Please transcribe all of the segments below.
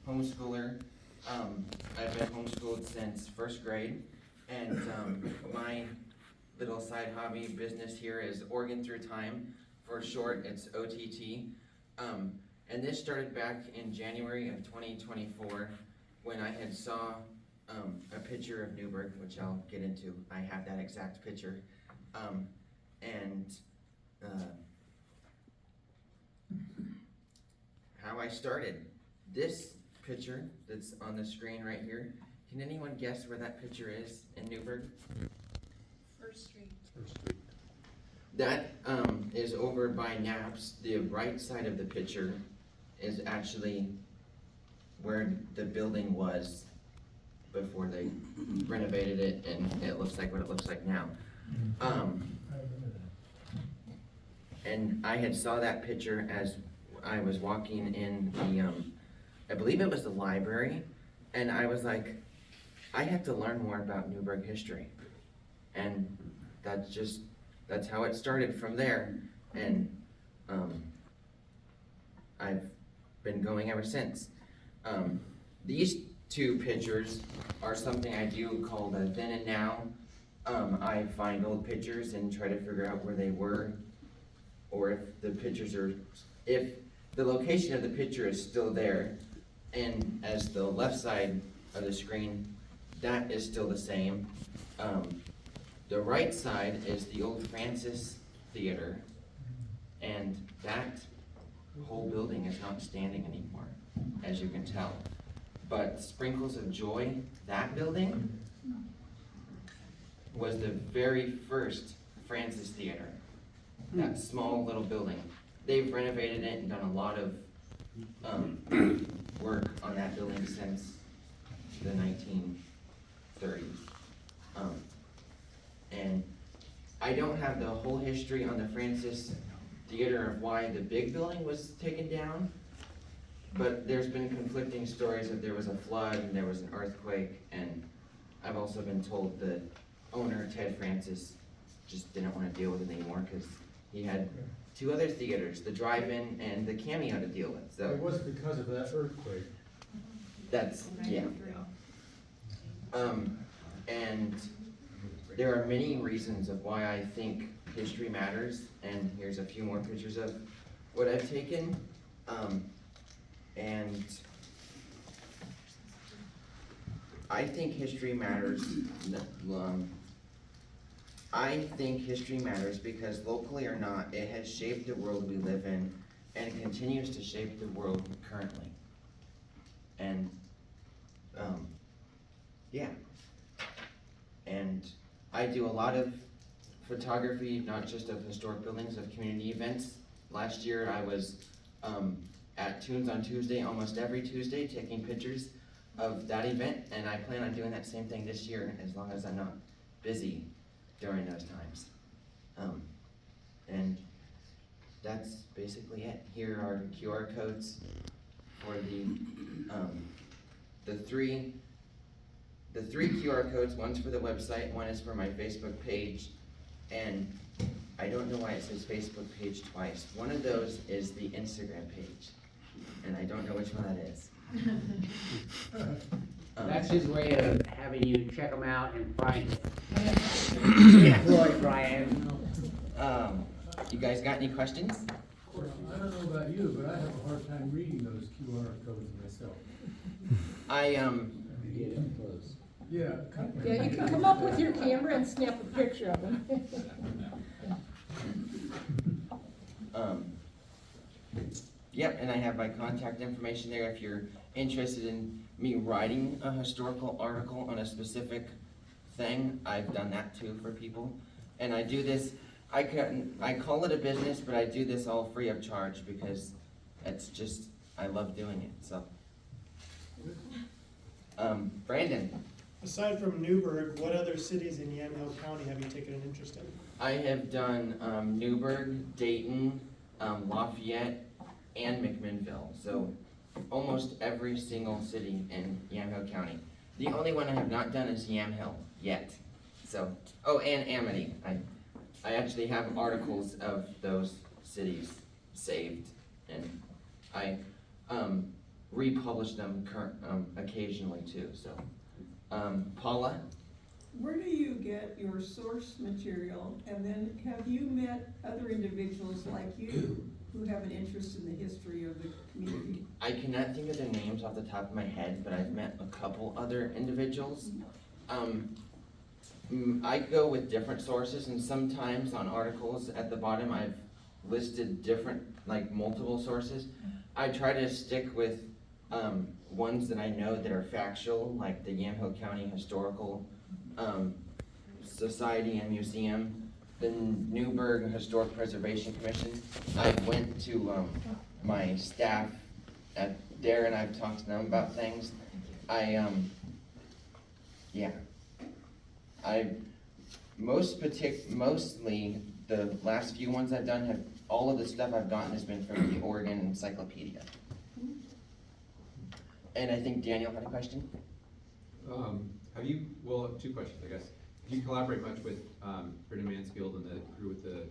homeschooler. I've been homeschooled since first grade, and my little side hobby business here is Oregon Through Time. For short, it's OTT. And this started back in January of 2024 when I had saw a picture of Newburgh, which I'll get into. I have that exact picture. And how I started. This picture that's on the screen right here, can anyone guess where that picture is in Newburgh? First Street. That is over by Knapp's. The right side of the picture is actually where the building was before they renovated it, and it looks like what it looks like now. And I had saw that picture as I was walking in the, I believe it was the library, and I was like, I have to learn more about Newburgh history. And that's how it started from there, and I've been going ever since. These two pictures are something I do called a then and now. I find old pictures and try to figure out where they were, or if the location of the picture is still there, and as the left side of the screen, that is still the same. The right side is the old Francis Theater, and that whole building is not standing anymore, as you can tell. But Sprinkles of Joy, that building, was the very first Francis Theater. That small little building. They've renovated it and done a lot of work on that building since the 1930s. And I don't have the whole history on the Francis Theater of why the big building was taken down, but there's been conflicting stories that there was a flood and there was an earthquake, and I've also been told the owner, Ted Francis, just didn't want to deal with it anymore because he had two other theaters, the drive-in and the cameo, to deal with. So it was because of that earthquake. that's, yeah. And there are many reasons of why I think history matters, and here's a few more pictures of what I've taken. And I think history matters. I think history matters because locally or not, it has shaped the world we live in and continues to shape the world currently. And, yeah. And I do a lot of photography, not just of historic buildings, of community events. Last year I was at Tunes on Tuesday, almost every Tuesday, taking pictures of that event, and I plan on doing that same thing this year as long as I'm not busy during those times. And that's basically it. Here are QR codes for the three QR codes. One's for the website, one is for my Facebook page, and I don't know why it says Facebook page twice. One of those is the Instagram page, and I don't know which one that is. That's his way of having you check them out and find it. Yeah, Roy, Brian. You guys got any questions? Well, I don't know about you, but I have a hard time reading those QR codes myself. Get up close. Yeah. Yeah, you can come up with your camera and snap a picture of them. Yep, and I have my contact information there if you're interested in me writing a historical article on a specific thing. I've done that too for people. And I do this, I call it a business, but I do this all free of charge because it's just, I love doing it, so. Brandon. Aside from Newburgh, what other cities in Yamhill County have you taken an interest in? I have done Newburgh, Dayton, Lafayette, and McMinnville. So almost every single city in Yamhill County. The only one I have not done is Yamhill yet. So, oh, and Amity. I actually have articles of those cities saved, and I republish them occasionally too, so. Paula? Where do you get your source material? And then have you met other individuals like you who have an interest in the history of the community? I cannot think of their names off the top of my head, but I've met a couple other individuals. I go with different sources, and sometimes on articles at the bottom I've listed different, like multiple sources. I try to stick with ones that I know that are factual, like the Yamhill County Historical Society and Museum, the Newburgh Historic Preservation Commission. I went to my staff at there and I've talked to them about things. Mostly the last few ones I've done have, all of the stuff I've gotten has been from the Oregon Encyclopedia. And I think Daniel had a question? Two questions, I guess. Do you collaborate much with Brendan Mansfield and the crew with the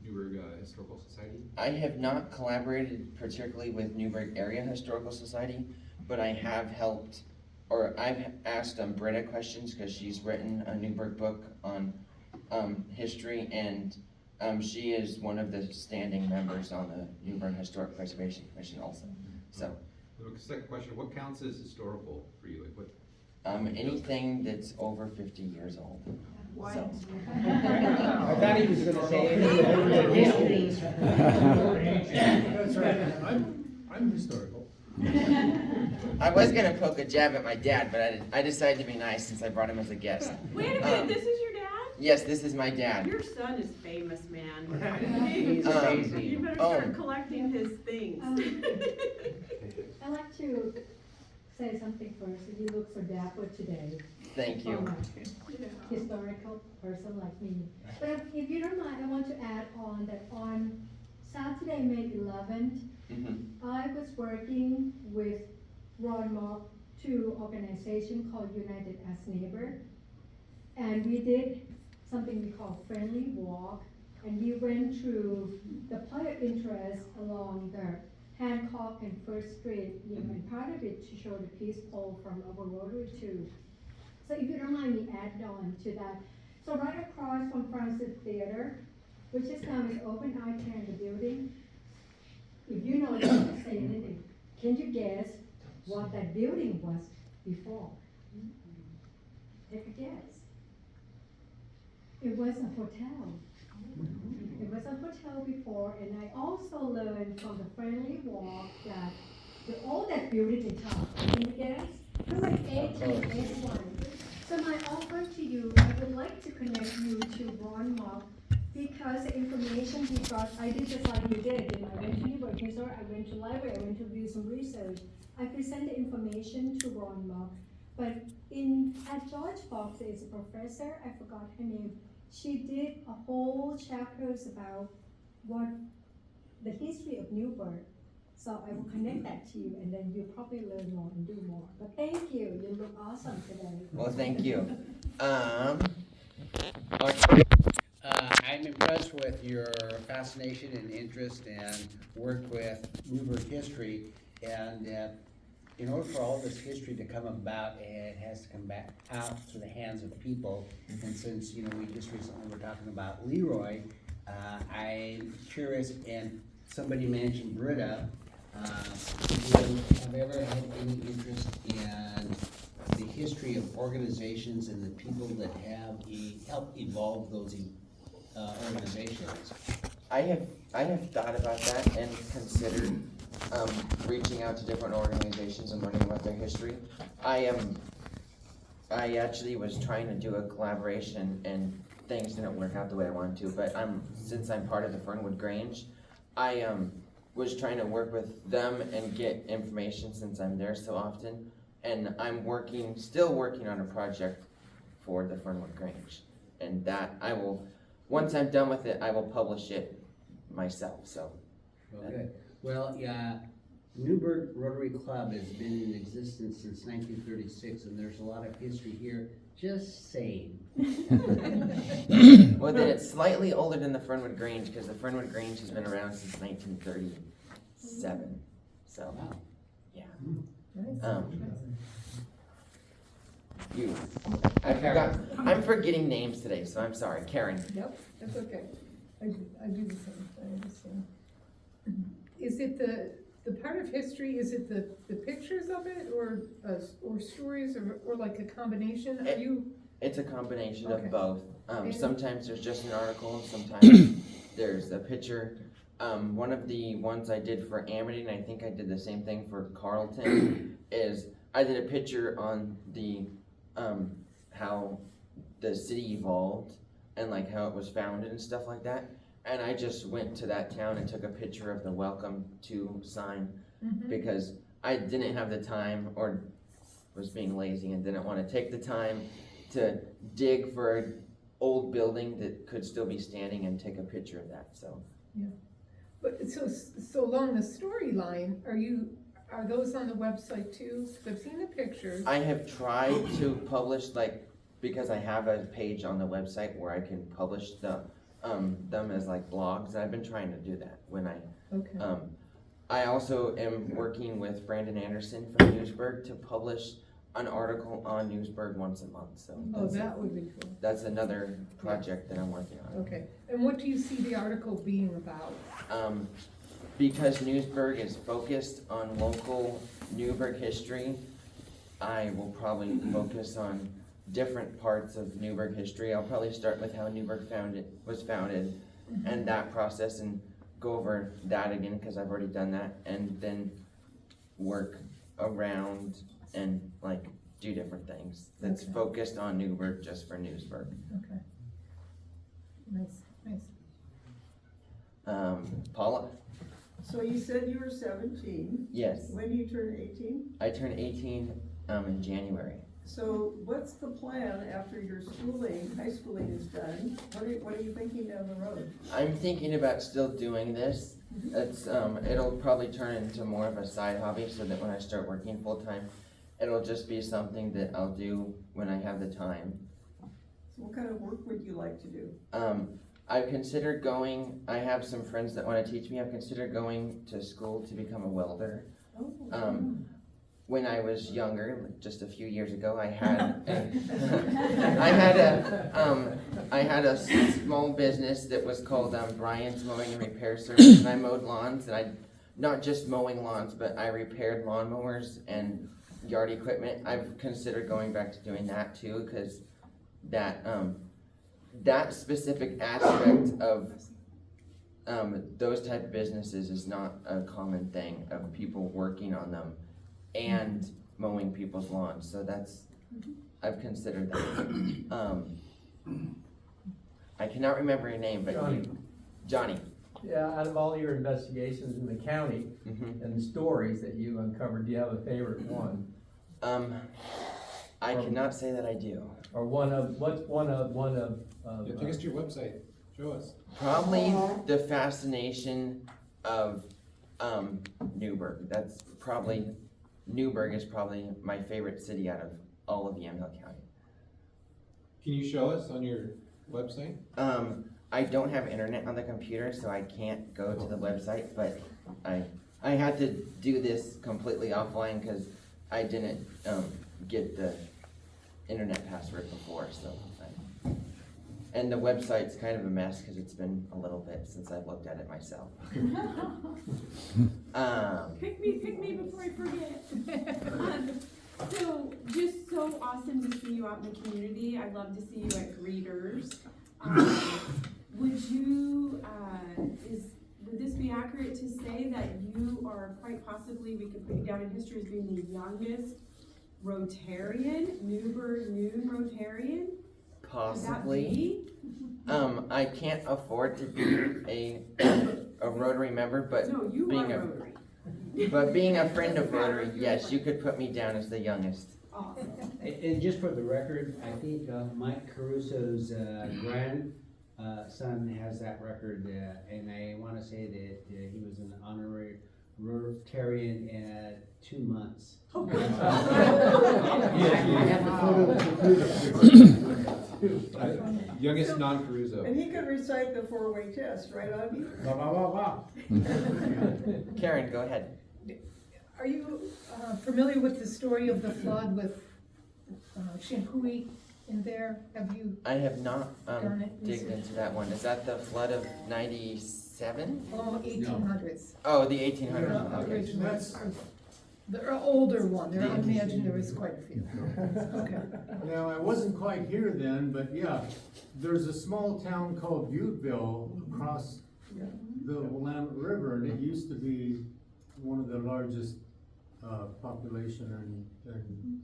Newburgh Historical Society? I have not collaborated particularly with Newburgh Area Historical Society, but I have helped, or I've asked Britta questions because she's written a Newburgh book on history, and she is one of the standing members on the Newburgh Historic Preservation Commission also. So. Second question, what counts as historical for you? Like what? Anything that's over 50 years old. Why? So. I thought he was gonna say history. That's right, I'm historical. I was gonna poke a jab at my dad, but I decided to be nice since I brought him as a guest. Wait a minute, this is your dad? Yes, this is my dad. Your son is famous, man. He's You amazing. better start collecting his things. I'd like to say something first. You look so dapper today. Thank you. From a historical person like me. But if you don't mind, I want to add on that on Saturday, May 11th, I was working with Ron Mock to organization called United as Neighbor. And we did something we call Friendly Walk. And we went through the point of interest along the Hancock and First Street, and part of it to show the peace pole from our Rotary too. So if you don't mind me add on to that. So right across from Francis Theater, which is now an open eye care in the building, if you know, don't say anything. Can you guess what that building was before? Take a guess. It was a hotel. It was a hotel before, and I also learned from the Friendly Walk that the oldest building in town, can you guess? It was like 1881. So my offer to you, I would like to connect you to Ron Mock, because the information he got, I did just like you did. I went to Newburgh Historic, I went to library, I went to do some research. I present the information to Ron Mock, but at George Fox, there is a professor, I forgot her name. She did a whole chapters about what the history of Newburgh. So I will connect that to you, and then you'll probably learn more and do more. But thank you. You look awesome today. Well, thank you. I'm impressed with your fascination and interest and work with Newburgh history, and in order for all this history to come about, it has to come back out to the hands of people. And since, we just recently were talking about Leroy, I'm curious, and somebody mentioned Britta, have ever had any interest in the history of organizations and the people that have helped evolve those organizations? I have thought about that and considered reaching out to different organizations and learning about their history. I actually was trying to do a collaboration and things didn't work out the way I wanted to, but since I'm part of the Fernwood Grange, I was trying to work with them and get information since I'm there so often, and I'm still working on a project for the Fernwood Grange, and that once I'm done with it, I will publish it myself, so. Well, good. Well, yeah, Newburgh Rotary Club has been in existence since 1936, and there's a lot of history here. Just saying. Well, then it's slightly older than the Fernwood Grange, because the Fernwood Grange has been around since 1937, so, Wow. yeah. Nice. I'm forgetting names today, so I'm sorry. Karen. Yep, that's okay. I do the same, I understand. Is it the part of history, is it the pictures of it, or stories, or like a combination? Are you, It's a combination Okay. of both. And- Sometimes there's just an article, and sometimes there's a picture. One of the ones I did for Amity, and I think I did the same thing for Carlton, is I did a picture on the how the city evolved and like how it was founded and stuff like that. And I just went to that town and took a picture of the welcome to sign because I didn't have the time, or was being lazy and didn't want to take the time to dig for an old building that could still be standing and take a picture of that, so. but so along the storyline, are those on the website too? 'Cause I've seen the pictures. I have tried to publish, like, because I have a page on the website where I can publish them as like blogs, and I've been trying to do that when Okay, I also am working with Brandon Anderson from Newsburg to publish an article on Newsburg once a month, so. oh, that would be cool. That's another project that I'm working on. Okay, and what do you see the article being about? Because Newsburg is focused on local Newburgh history, I will probably focus on different parts of Newburgh history. I'll probably start with how Newburgh was founded and that process, and go over that again, because I've already done that, and then work around and like do different things that's Okay. focused on Newburgh just for Newsburg. Okay. Nice. Paula? So you said you were 17. Yes, When do you turn 18? I turned 18 in January. So what's the plan after your high schooling is done? What are you thinking down the road? I'm thinking about still doing this. It's it'll probably turn into more of a side hobby, so that when I start working full time, it'll just be something that I'll do when I have the time. So what kind of work would you like to do? I've considered going, I have some friends that wanna teach me, I've considered going to school to become a welder. Oh, When I was younger, like just a few years ago, I had I had a small business that was called Brian's Mowing and Repair Service, and I mowed lawns, and I, not just mowing lawns, but I repaired lawnmowers and yard equipment. I've considered going back to doing that too, cause that specific aspect of those type of businesses is not a common thing, of people working on them and mowing people's lawns, so I've considered that. I cannot remember your name, but Johnny. Yeah, out of all your investigations in the county Mhm. and the stories that you uncovered, do you have a favorite one? I cannot say that I do. Or what's one of? Yeah, take us to your website, show us. Probably the fascination of Newburgh. Newburgh is probably my favorite city out of all of Yamhill County. Can you show us on your website? I don't have internet on the computer, so I can't go to the website, but I had to do this completely offline because I didn't get the internet password before, so. And the website's kind of a mess because it's been a little bit since I've looked at it myself. Pick me before I forget. So, just so awesome to see you out in the community. I'd love to see you at Greeters. Would this be accurate to say that you are quite possibly, we could put you down in history as being the youngest Rotarian, Newburgh Noon Rotarian? Possibly. I can't afford to be a Rotary member, but No, you being are a Rotary. but being a friend of Rotary, yes, you could put me down as the youngest. Awesome. And just for the record, I think Mike Caruso's grandson has that record, and I want to say that he was an honorary Rotarian at 2 months. Oh, I have the photo. Youngest non-Caruso. And he could recite the 4-way test, right, Augie? Wah, wah, wah, wah. Karen, go ahead. Are you familiar with the story of the flood with Shinhui in there? Have you, I have not, Darn it, digged research. into that one. Is that the flood of 97? 1800s? Oh, the 1800s. The Okay. original, the older one, there, I imagine there was quite a few. Okay. Now, I wasn't quite here then, but yeah, there's a small town called Butteville across the Willamette River, and it used to be one of the largest, population and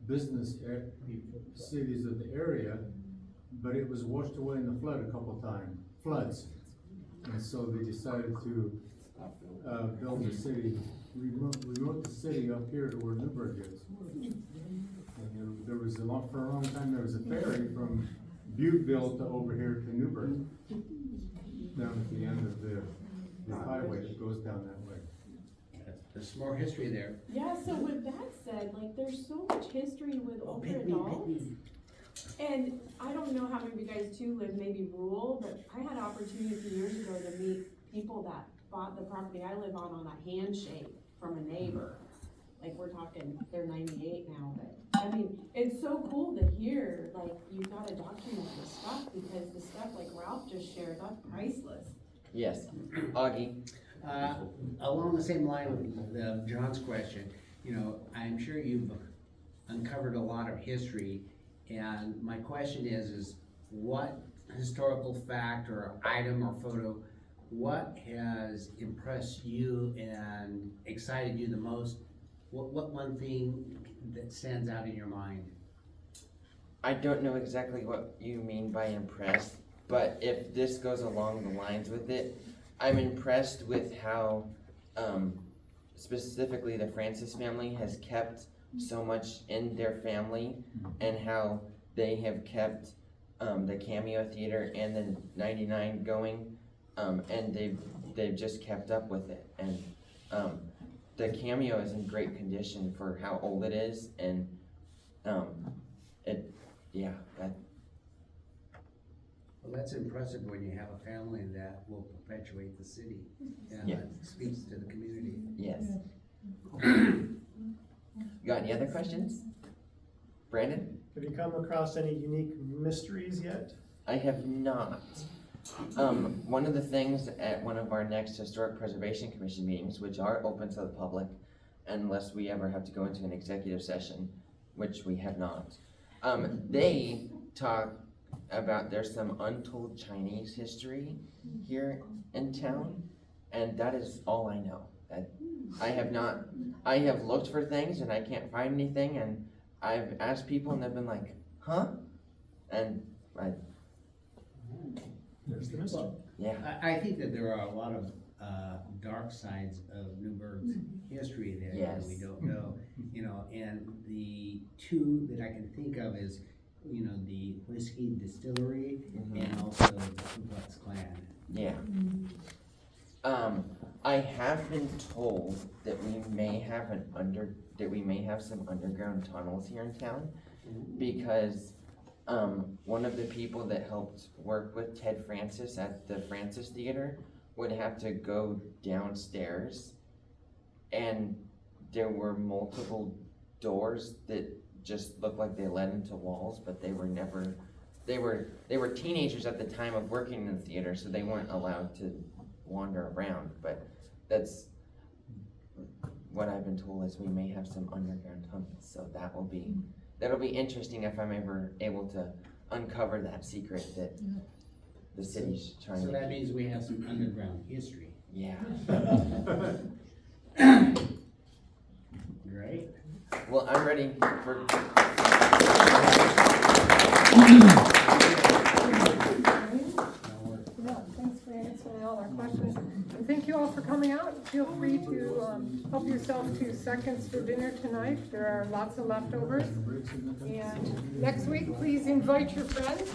business cities of the area, but it was washed away in the flood a couple floods. And so they decided to, build a city, remote the city up here to where Newburgh is. And there was for a long time, there was a ferry from Butteville to over here to Newburgh, down at the end of the highway that goes down that way. There's more history there. Yeah, so with that said, like, there's so much history with older adults. And I don't know how many of you guys too live maybe rural, but I had an opportunity a few years ago to meet people that bought the property I live on a handshake from a neighbor. Like, we're talking, they're 98 now, but, I mean, it's so cool to hear, like, you've got to document this stuff, because the stuff like Ralph just shared, that's priceless. Yes. Augie? Along the same line with John's question, you know, I'm sure you've uncovered a lot of history, and my question is what historical fact or item or photo, what has impressed you and excited you the most? What one thing that stands out in your mind? I don't know exactly what you mean by impressed, but if this goes along the lines with it, I'm impressed with how, specifically the Francis family has kept so much in their family, and how they have kept the Cameo Theater and the 99 going, and they've just kept up with it. And the Cameo is in great condition for how old it is, and Well, that's impressive when you have a family that will perpetuate the city. Yeah. It speaks to the community. yes. Got any other questions? Brandon? Have you come across any unique mysteries yet? I have not. One of the things at one of our next Historic Preservation Commission meetings, which are open to the public, unless we ever have to go into an executive session, which we have not, they talk about there's some untold Chinese history here in town, and that is all I know. I have looked for things and I can't find anything, and I've asked people and they've been like, huh? And There's the mystery. yeah. I think that there are a lot of dark sides of Newburgh's history that Yes. we don't know, you know, and the two that I can think of is, you know, the whiskey distillery and also the Ku Klux Klan. Yeah. I have been told that we may have some underground tunnels here in town, because one of the people that helped work with Ted Francis at the Francis Theater would have to go downstairs, and there were multiple doors that just looked like they led into walls, but they were teenagers at the time of working in the theater, so they weren't allowed to wander around. But that's what I've been told, is we may have some underground tunnels, so that'll be interesting if I'm ever able to uncover that secret that the city's trying So to that means we have some underground history. yeah. Right? Well, I'm ready for Yeah, thanks for answering all our questions. And thank you all for coming out. Feel free to help yourself to seconds for dinner tonight. There are lots of leftovers. And next week, please invite your friends.